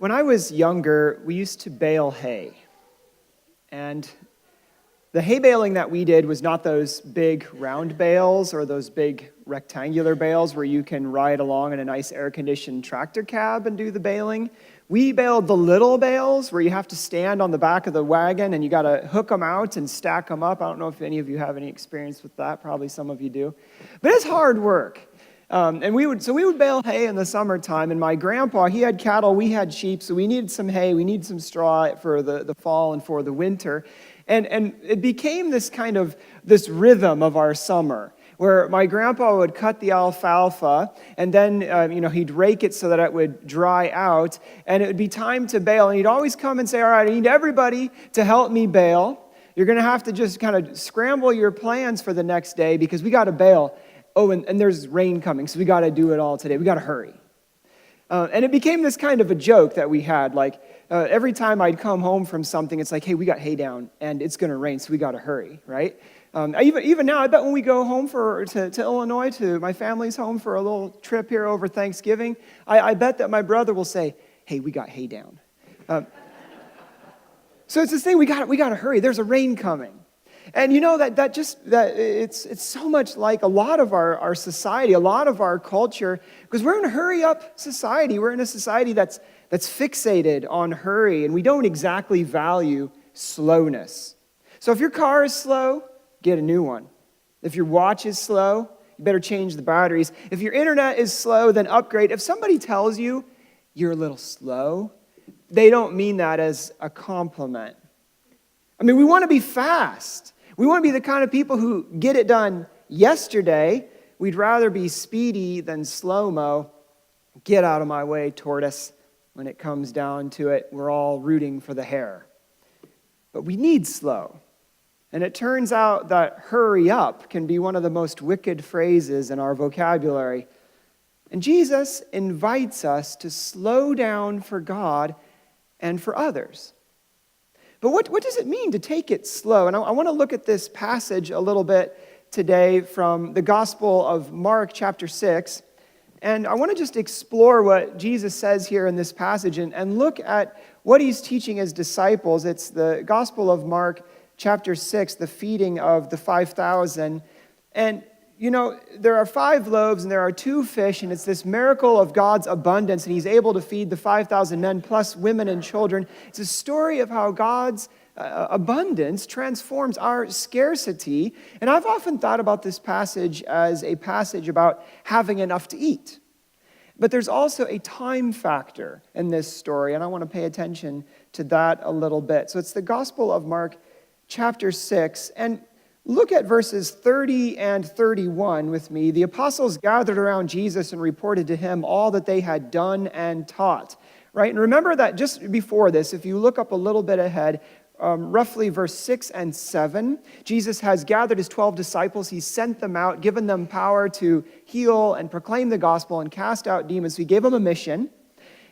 When I was younger, we used to bale hay. And the hay baling that we did was not those big round bales or those big rectangular bales where you can ride along in a nice air-conditioned tractor cab and do the baling. We baled the little bales where you have to stand on the back of the wagon and you got to hook them out and stack them up. I don't know if any of you have any experience with that. Probably some of you do. But it's hard work. And we would bale hay in the summertime, and my grandpa, he had cattle, we had sheep, so we needed some hay, we needed some straw for the fall and for the winter. And it became this rhythm of our summer, where my grandpa would cut the alfalfa, and then he'd rake it so that it would dry out, and it would be time to bale. And he'd always come and say, all right, I need everybody to help me bale. You're going to have to just kind of scramble your plans for the next day because we got to bale. Oh, and there's rain coming, so we got to do it all today. We got to hurry. And it became this kind of a joke that we had. Like, every time I'd come home from something, it's like, hey, we got hay down, and it's going to rain, so we got to hurry, right? Even now, I bet when we go home to Illinois, to my family's home for a little trip here over Thanksgiving, I bet that my brother will say, hey, we got hay down. So it's this thing, we got to hurry. There's a rain coming. And you know that it's so much like a lot of our society, a lot of our culture, because we're in a hurry-up society. We're in a society that's fixated on hurry, and we don't exactly value slowness. So if your car is slow, get a new one. If your watch is slow, you better change the batteries. If your internet is slow, then upgrade. If somebody tells you you're a little slow, they don't mean that as a compliment. I mean, we want to be fast. We want to be the kind of people who get it done yesterday. We'd rather be speedy than slow-mo. Get out of my way, tortoise. When it comes down to it, we're all rooting for the hare. But we need slow. And it turns out that hurry up can be one of the most wicked phrases in our vocabulary. And Jesus invites us to slow down for God and for others. But what does it mean to take it slow? And I want to look at this passage a little bit today from the Gospel of Mark chapter 6. And I want to just explore what Jesus says here in this passage and look at what he's teaching his disciples. It's the Gospel of Mark chapter 6, the feeding of the 5,000. And there are 5 loaves and there are 2 fish, and it's this miracle of God's abundance, and he's able to feed the 5,000 men plus women and children. It's a story of how God's abundance transforms our scarcity. And I've often thought about this passage as a passage about having enough to eat. But there's also a time factor in this story, and I want to pay attention to that a little bit. So it's the Gospel of Mark chapter 6, and look at verses 30 and 31 with me. The apostles gathered around Jesus and reported to him all that they had done and taught. Right? And remember that just before this, if you look up a little bit ahead, roughly verse 6 and 7, Jesus has gathered his 12 disciples. He's sent them out, given them power to heal and proclaim the gospel and cast out demons. So he gave them a mission.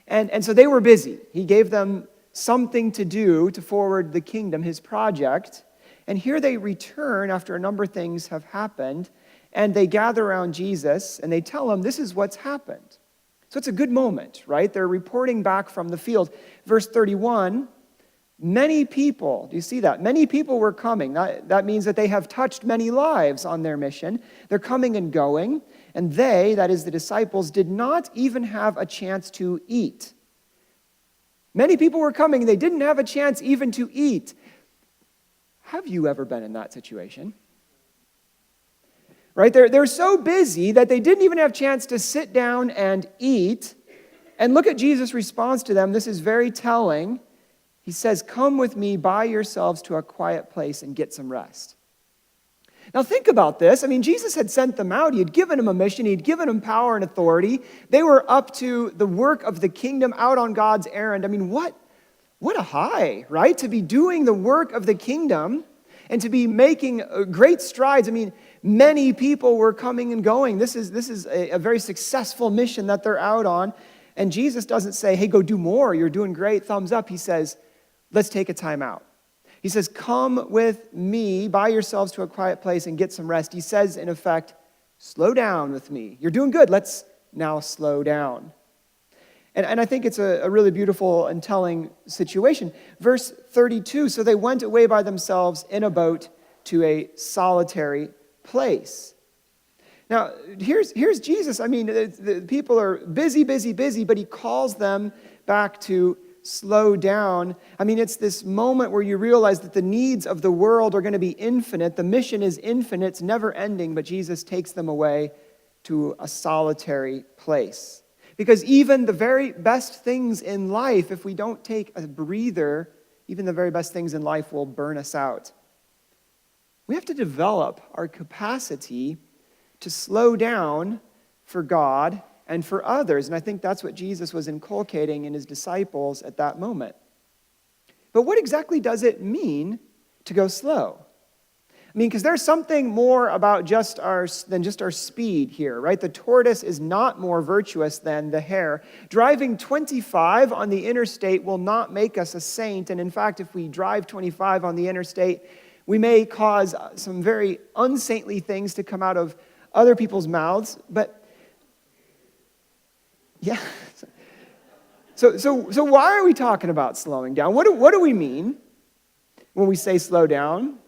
And so they were busy. He gave them something to do to forward the kingdom, his project. And here they return after a number of things have happened, and they gather around Jesus, and they tell him this is what's happened. So it's a good moment, right? They're reporting back from the field. Verse 31, many people, do you see that? Many people were coming. That means that they have touched many lives on their mission. They're coming and going, and they, that is the disciples, did not even have a chance to eat. Many people were coming, they didn't have a chance even to eat. Have you ever been in that situation? Right? They're so busy that they didn't even have a chance to sit down and eat. And look at Jesus' response to them. This is very telling. He says, come with me by yourselves to a quiet place and get some rest. Now think about this. I mean, Jesus had sent them out. He had given them a mission. He had given them power and authority. They were up to the work of the kingdom, out on God's errand. I mean, what a high, right? To be doing the work of the kingdom and to be making great strides. I mean, many people were coming and going. This is a very successful mission that they're out on. And Jesus doesn't say, hey, go do more. You're doing great. Thumbs up. He says, let's take a time out. He says, come with me by yourselves to a quiet place and get some rest. He says, in effect, slow down with me. You're doing good. Let's now slow down. And I think it's a really beautiful and telling situation. Verse 32, so they went away by themselves in a boat to a solitary place. Now, here's Jesus. I mean, the people are busy, but he calls them back to slow down. I mean, it's this moment where you realize that the needs of the world are going to be infinite. The mission is infinite. It's never ending, but Jesus takes them away to a solitary place. Because even the very best things in life, if we don't take a breather, even the very best things in life will burn us out. We have to develop our capacity to slow down for God and for others. And I think that's what Jesus was inculcating in his disciples at that moment. But what exactly does it mean to go slow? I mean, because there's something more about than just our speed here, right? The tortoise is not more virtuous than the hare. Driving 25 on the interstate will not make us a saint. And in fact, if we drive 25 on the interstate, we may cause some very unsaintly things to come out of other people's mouths. But yeah. So why are we talking about slowing down? What do we mean when we say slow down?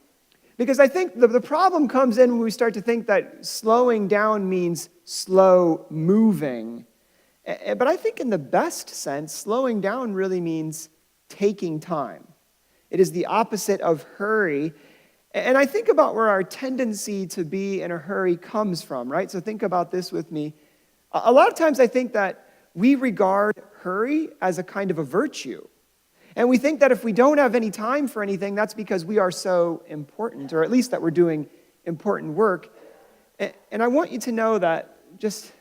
Because I think the problem comes in when we start to think that slowing down means slow moving. But I think in the best sense, slowing down really means taking time. It is the opposite of hurry. And I think about where our tendency to be in a hurry comes from, right? So think about this with me. A lot of times I think that we regard hurry as a kind of a virtue. And we think that if we don't have any time for anything, that's because we are so important, or at least that we're doing important work. And I want you to know that just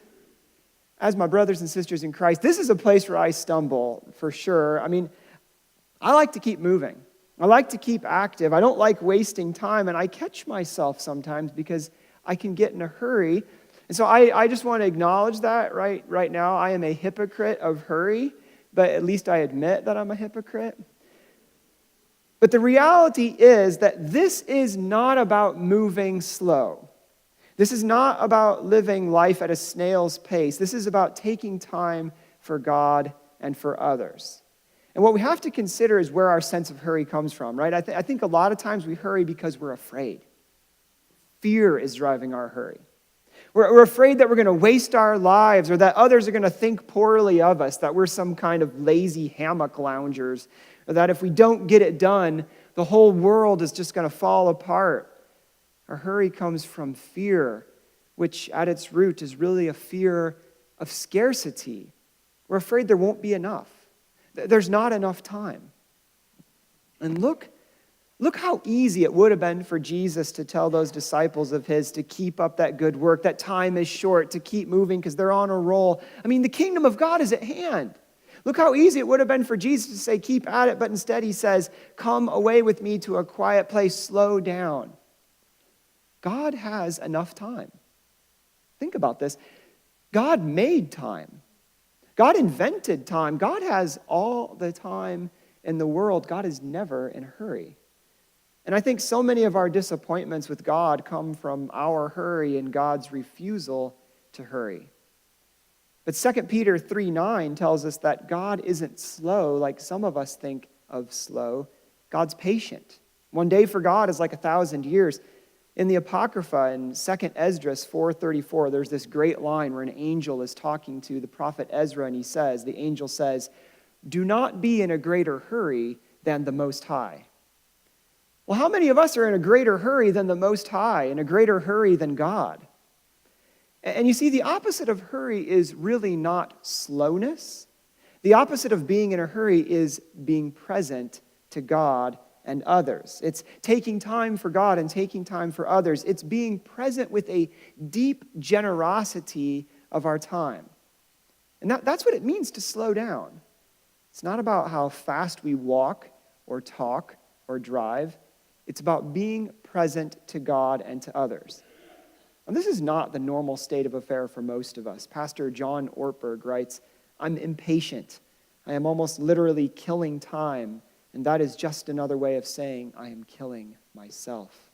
as my brothers and sisters in Christ, this is a place where I stumble for sure. I mean, I like to keep moving. I like to keep active. I don't like wasting time, and I catch myself sometimes because I can get in a hurry. And so I just want to acknowledge that right now. I am a hypocrite of hurry. But at least I admit that I'm a hypocrite. But the reality is that this is not about moving slow. This is not about living life at a snail's pace. This is about taking time for God and for others. And what we have to consider is where our sense of hurry comes from, right? I think a lot of times we hurry because we're afraid. Fear is driving our hurry. We're afraid that we're going to waste our lives, or that others are going to think poorly of us, that we're some kind of lazy hammock loungers, or that if we don't get it done, the whole world is just going to fall apart. Our hurry comes from fear, which at its root is really a fear of scarcity. We're afraid there won't be enough. There's not enough time. And look how easy it would have been for Jesus to tell those disciples of his to keep up that good work, that time is short, to keep moving because they're on a roll. I mean, the kingdom of God is at hand. Look how easy it would have been for Jesus to say, keep at it, but instead he says, come away with me to a quiet place, slow down. God has enough time. Think about this. God made time. God invented time. God has all the time in the world. God is never in a hurry. And I think so many of our disappointments with God come from our hurry and God's refusal to hurry. But 2 Peter 3:9 tells us that God isn't slow like some of us think of slow. God's patient. One day for God is like 1,000 years. In the Apocrypha, in 2 Esdras 4:34, there's this great line where an angel is talking to the prophet Ezra, and the angel says, do not be in a greater hurry than the Most High. Well, how many of us are in a greater hurry than the Most High, in a greater hurry than God? And you see, the opposite of hurry is really not slowness. The opposite of being in a hurry is being present to God and others. It's taking time for God and taking time for others. It's being present with a deep generosity of our time. And that's what it means to slow down. It's not about how fast we walk or talk or drive. It's about being present to God and to others. And this is not the normal state of affair for most of us. Pastor John Ortberg writes, I'm impatient. I am almost literally killing time, and that is just another way of saying I am killing myself.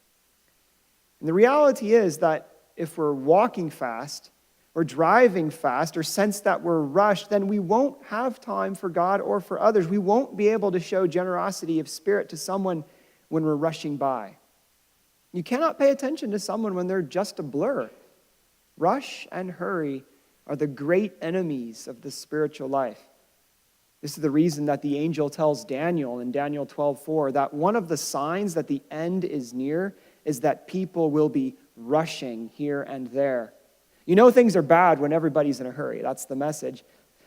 And the reality is that if we're walking fast, or driving fast or sense that we're rushed, then we won't have time for God or for others. We won't be able to show generosity of spirit to someone when we're rushing by. You cannot pay attention to someone when they're just a blur. Rush and hurry are the great enemies of the spiritual life. This is the reason that the angel tells Daniel in Daniel 12:4 that one of the signs that the end is near is that people will be rushing here and there. You know things are bad when everybody's in a hurry. That's the message.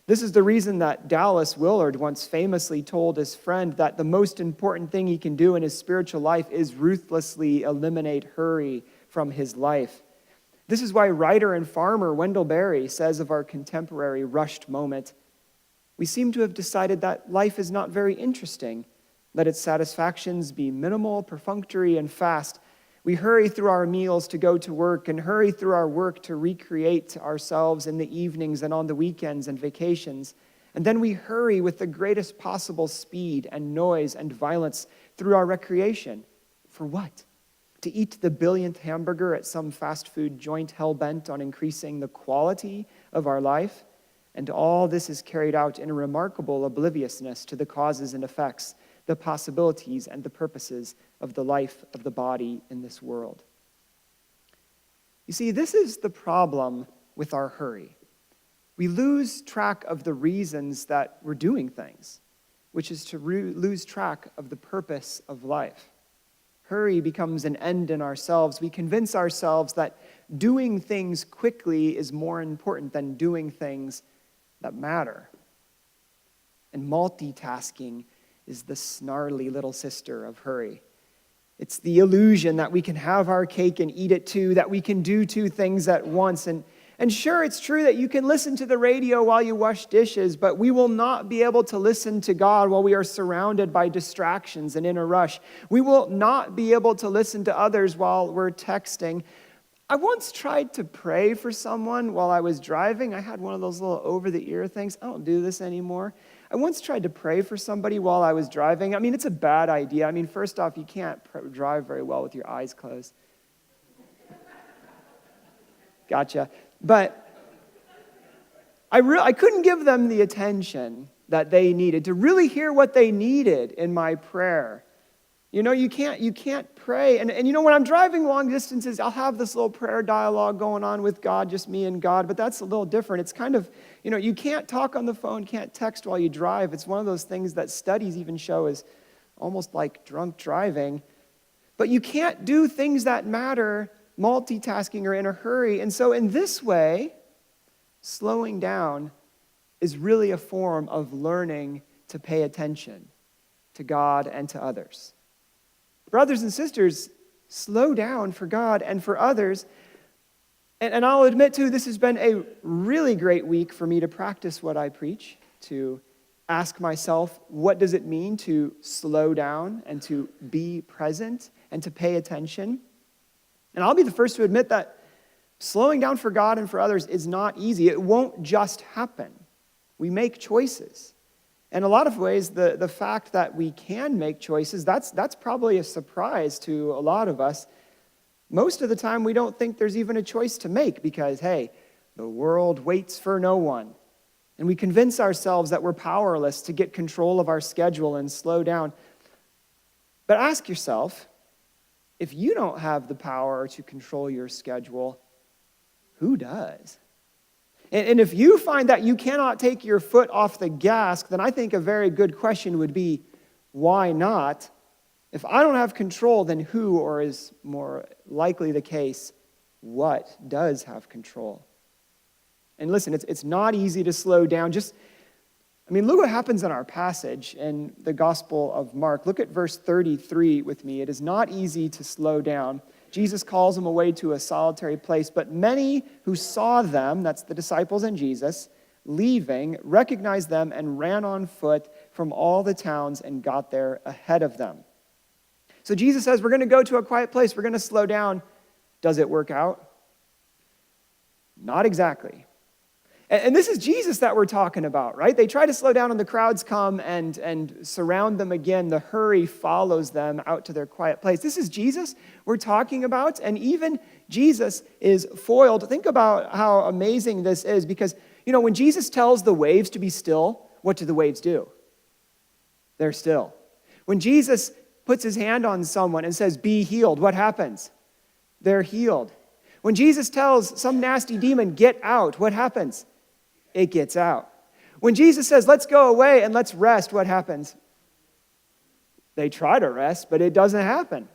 This is the reason that Dallas Willard once famously told his friend that the most important thing he can do in his spiritual life is ruthlessly eliminate hurry from his life. This is why writer and farmer Wendell Berry says of our contemporary rushed moment, "We seem to have decided that life is not very interesting. Let its satisfactions be minimal, perfunctory, and fast. We hurry through our meals to go to work and hurry through our work to recreate ourselves in the evenings and on the weekends and vacations. And then we hurry with the greatest possible speed and noise and violence through our recreation. For what? To eat the billionth hamburger at some fast food joint hell-bent on increasing the quality of our life? And all this is carried out in a remarkable obliviousness to the causes and effects, the possibilities and the purposes of the life of the body in this world." You see, this is the problem with our hurry. We lose track of the reasons that we're doing things, which is to lose track of the purpose of life. Hurry becomes an end in ourselves. We convince ourselves that doing things quickly is more important than doing things that matter. And multitasking is the snarly little sister of hurry. It's the illusion that we can have our cake and eat it too, that we can do two things at once. And sure, it's true that you can listen to the radio while you wash dishes, but we will not be able to listen to God while we are surrounded by distractions and in a rush. We will not be able to listen to others while we're texting. I once tried to pray for someone while I was driving. I had one of those little over-the-ear things. I don't do this anymore. I once tried to pray for somebody while I was driving. I mean, it's a bad idea. I mean, first off, you can't drive very well with your eyes closed. Gotcha. But I couldn't give them the attention that they needed to really hear what they needed in my prayer. You know, you can't pray. And you know, when I'm driving long distances, I'll have this little prayer dialogue going on with God, just me and God, but that's a little different. It's kind of, you know, you can't talk on the phone, can't text while you drive. It's one of those things that studies even show is almost like drunk driving. But you can't do things that matter multitasking or in a hurry. And so in this way, slowing down is really a form of learning to pay attention to God and to others. Brothers and sisters, slow down for God and for others. And I'll admit, too, this has been a really great week for me to practice what I preach, to ask myself, what does it mean to slow down and to be present and to pay attention? And I'll be the first to admit that slowing down for God and for others is not easy. It won't just happen. We make choices. In a lot of ways, the fact that we can make choices, that's probably a surprise to a lot of us. Most of the time, we don't think there's even a choice to make because, hey, the world waits for no one. And we convince ourselves that we're powerless to get control of our schedule and slow down. But ask yourself, if you don't have the power to control your schedule, who does? And if you find that you cannot take your foot off the gas, then I think a very good question would be, why not? If I don't have control, then who, or is more likely the case, what does have control? And listen, it's not easy to slow down. Look what happens in our passage in the Gospel of Mark. Look at verse 33 with me. It is not easy to slow down. Jesus calls them away to a solitary place, but many who saw them, that's the disciples and Jesus, leaving, recognized them and ran on foot from all the towns and got there ahead of them. So Jesus says, we're going to go to a quiet place. We're going to slow down. Does it work out? Not exactly. And this is Jesus that we're talking about, right? They try to slow down and the crowds come and surround them again. The hurry follows them out to their quiet place. This is Jesus we're talking about. And even Jesus is foiled. Think about how amazing this is because, when Jesus tells the waves to be still, what do the waves do? They're still. When Jesus puts his hand on someone and says, be healed, what happens? They're healed. When Jesus tells some nasty demon, get out, what happens? It gets out. When Jesus says, let's go away and let's rest, what happens? They try to rest, but it doesn't happen.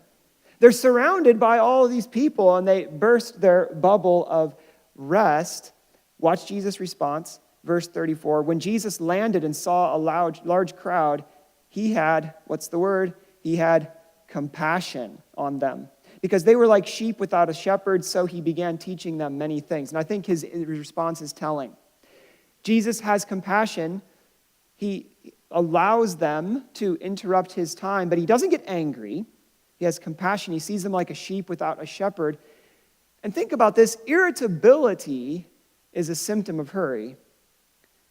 They're surrounded by all of these people and they burst their bubble of rest. Watch Jesus' response, verse 34. When Jesus landed and saw a large crowd, he had, what's the word? He had compassion on them. Because they were like sheep without a shepherd, so he began teaching them many things. And I think his response is telling. Jesus has compassion. He allows them to interrupt his time, but he doesn't get angry. He has compassion. He sees them like a sheep without a shepherd. And think about this. Irritability is a symptom of hurry.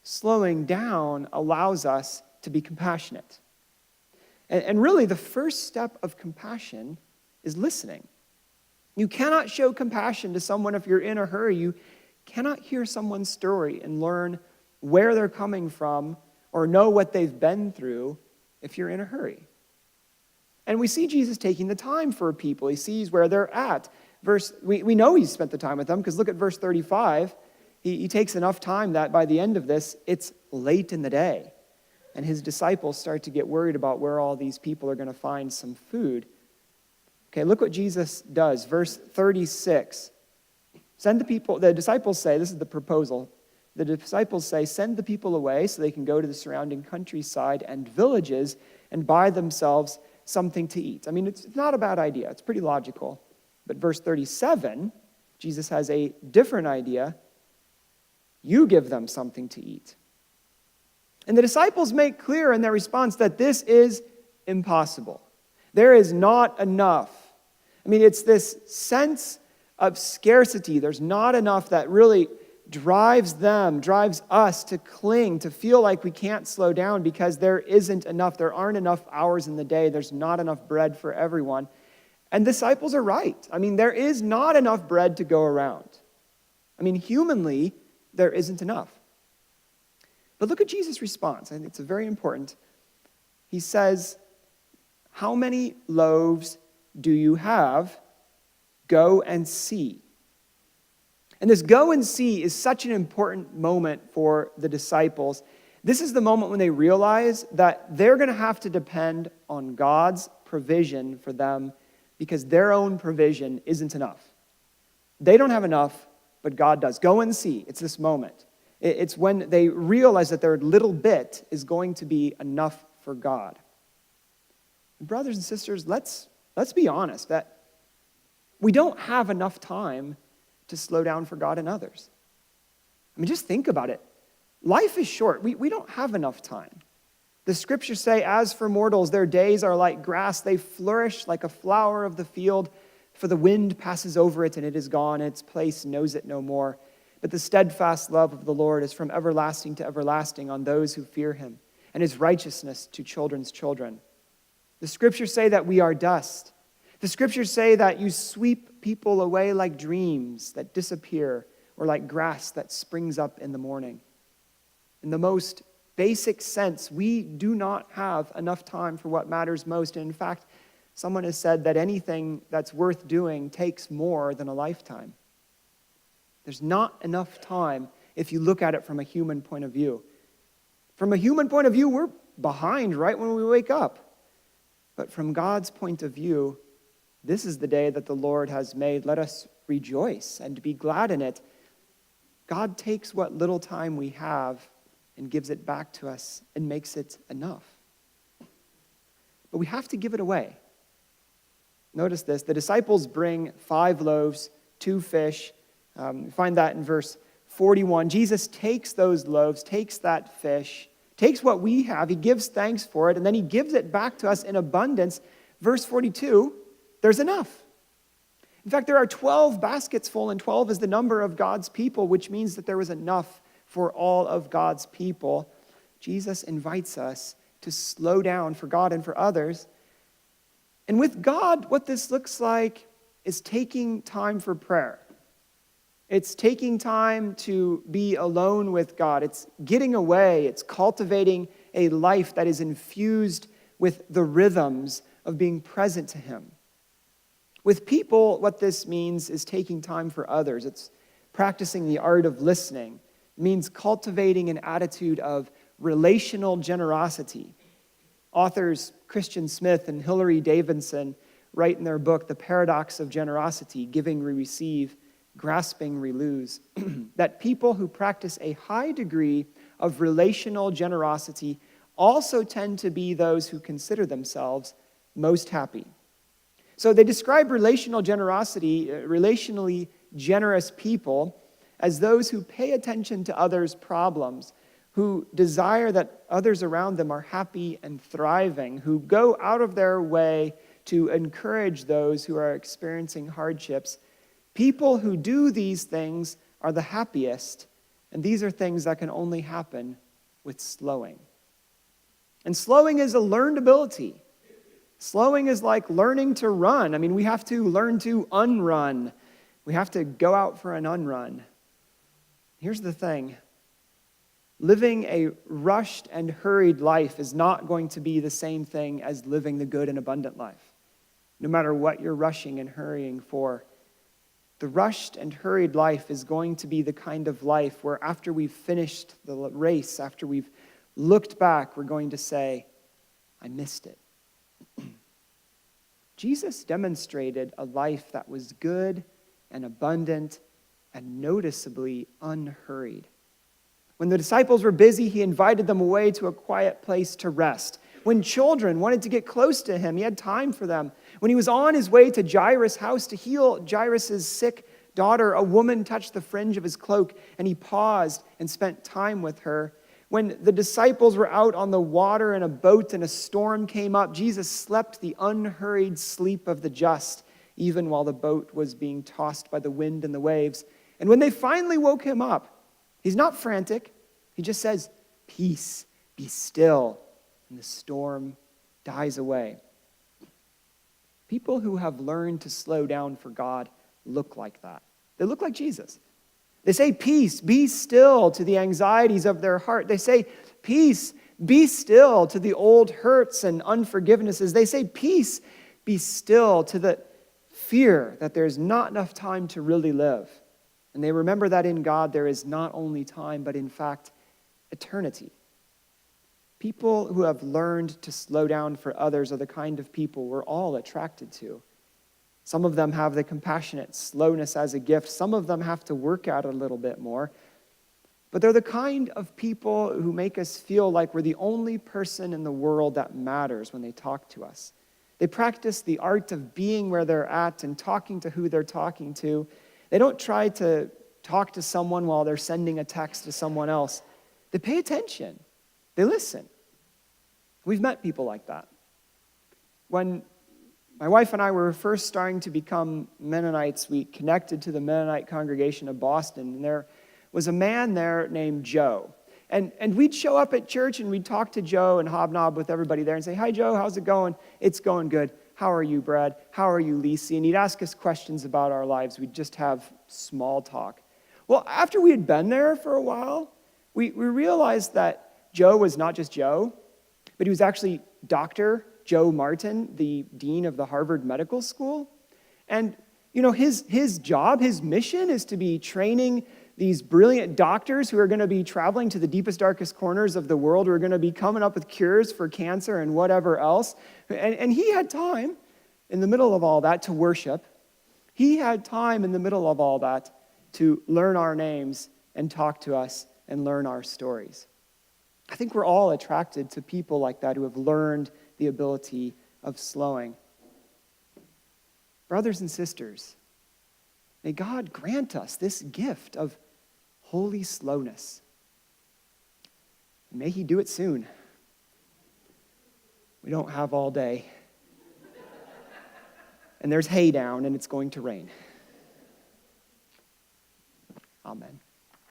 Slowing down allows us to be compassionate. And really, the first step of compassion is listening. You cannot show compassion to someone if you're in a hurry. You cannot hear someone's story and learn where they're coming from or know what they've been through if you're in a hurry. And we see Jesus taking the time for people. He sees where they're at. We know he spent the time with them because look at verse 35. He takes enough time that by the end of this, it's late in the day. And his disciples start to get worried about where all these people are going to find some food. Okay, look what Jesus does. Verse 36. The disciples say, this is the proposal. The disciples say, send the people away so they can go to the surrounding countryside and villages and buy themselves something to eat. I mean, it's not a bad idea. It's pretty logical. But verse 37, Jesus has a different idea. You give them something to eat. And the disciples make clear in their response that this is impossible. There is not enough. I mean, it's this sense of scarcity. There's not enough that really drives us to cling, to feel like we can't slow down because there isn't enough. There aren't enough hours in the day. There's not enough bread for everyone. And disciples are right. I mean, there is not enough bread to go around. I mean, humanly, there isn't enough. But look at Jesus' response. I think it's very important. He says, how many loaves do you have? Go and see. And this go and see is such an important moment for the disciples. This is the moment when they realize that they're going to have to depend on God's provision for them because their own provision isn't enough. They don't have enough, but God does. Go and see. It's this moment. It's when they realize that their little bit is going to be enough for God. And brothers and sisters, let's be honest that we don't have enough time to slow down for God and others. I mean, just think about it. Life is short. We don't have enough time. The scriptures say, as for mortals, their days are like grass. They flourish like a flower of the field, for the wind passes over it and it is gone, and its place knows it no more. But the steadfast love of the Lord is from everlasting to everlasting on those who fear him, and his righteousness to children's children. The scriptures say that we are dust. The scriptures say that you sweep people away like dreams that disappear, or like grass that springs up in the morning. In the most basic sense, we do not have enough time for what matters most. And in fact, someone has said that anything that's worth doing takes more than a lifetime. There's not enough time if you look at it from a human point of view. From a human point of view, we're behind right when we wake up. But from God's point of view, this is the day that the Lord has made. Let us rejoice and be glad in it. God takes what little time we have and gives it back to us and makes it enough. But we have to give it away. Notice this. The disciples bring 5 loaves, 2 fish. We find that in verse 41. Jesus takes those loaves, takes that fish, takes what we have. He gives thanks for it, and then he gives it back to us in abundance. Verse 42, there's enough. In fact, there are 12 baskets full, and 12 is the number of God's people, which means that there was enough for all of God's people. Jesus invites us to slow down for God and for others. And with God, what this looks like is taking time for prayer. It's taking time to be alone with God. It's getting away. It's cultivating a life that is infused with the rhythms of being present to Him. With people, what this means is taking time for others. It's practicing the art of listening. It means cultivating an attitude of relational generosity. Authors Christian Smith and Hilary Davidson write in their book, The Paradox of Generosity, Giving We Receive, Grasping We Lose, that people who practice a high degree of relational generosity also tend to be those who consider themselves most happy. So they describe relational generosity, relationally generous people, as those who pay attention to others' problems, who desire that others around them are happy and thriving, who go out of their way to encourage those who are experiencing hardships. People who do these things are the happiest, and these are things that can only happen with slowing. And slowing is a learned ability. Slowing is like learning to run. I mean, we have to learn to unrun. We have to go out for an unrun. Here's the thing. Living a rushed and hurried life is not going to be the same thing as living the good and abundant life, no matter what you're rushing and hurrying for. The rushed and hurried life is going to be the kind of life where after we've finished the race, after we've looked back, we're going to say, I missed it. Jesus demonstrated a life that was good and abundant and noticeably unhurried. When the disciples were busy, he invited them away to a quiet place to rest. When children wanted to get close to him, he had time for them. When he was on his way to Jairus' house to heal Jairus' sick daughter, a woman touched the fringe of his cloak, and he paused and spent time with her. When the disciples were out on the water in a boat and a storm came up, Jesus slept the unhurried sleep of the just, even while the boat was being tossed by the wind and the waves. And when they finally woke him up, he's not frantic. He just says, peace, be still. And the storm dies away. People who have learned to slow down for God look like that. They look like Jesus. They say, peace, be still to the anxieties of their heart. They say, peace, be still to the old hurts and unforgivenesses. They say, peace, be still to the fear that there's not enough time to really live. And they remember that in God there is not only time, but in fact, eternity. People who have learned to slow down for others are the kind of people we're all attracted to. Some of them have the compassionate slowness as a gift. Some of them have to work at it a little bit more. But they're the kind of people who make us feel like we're the only person in the world that matters when they talk to us. They practice the art of being where they're at and talking to who they're talking to. They don't try to talk to someone while they're sending a text to someone else. They pay attention. They listen. We've met people like that. When my wife and I were first starting to become Mennonites, we connected to the Mennonite congregation of Boston, and there was a man there named Joe. And we'd show up at church, and we'd talk to Joe and hobnob with everybody there and say, hi, Joe, how's it going? It's going good. How are you, Brad? How are you, Lisi? And he'd ask us questions about our lives. We'd just have small talk. Well, after we had been there for a while, we realized that Joe was not just Joe, but he was actually Dr. Joe Martin, the dean of the Harvard Medical School. And, you know, his job, his mission is to be training these brilliant doctors who are going to be traveling to the deepest, darkest corners of the world, who are going to be coming up with cures for cancer and whatever else. And he had time in the middle of all that to worship. He had time in the middle of all that to learn our names and talk to us and learn our stories. I think we're all attracted to people like that who have learned the ability of slowing. Brothers and sisters, may God grant us this gift of holy slowness. May He do it soon. We don't have all day. And there's hay down, and it's going to rain. Amen.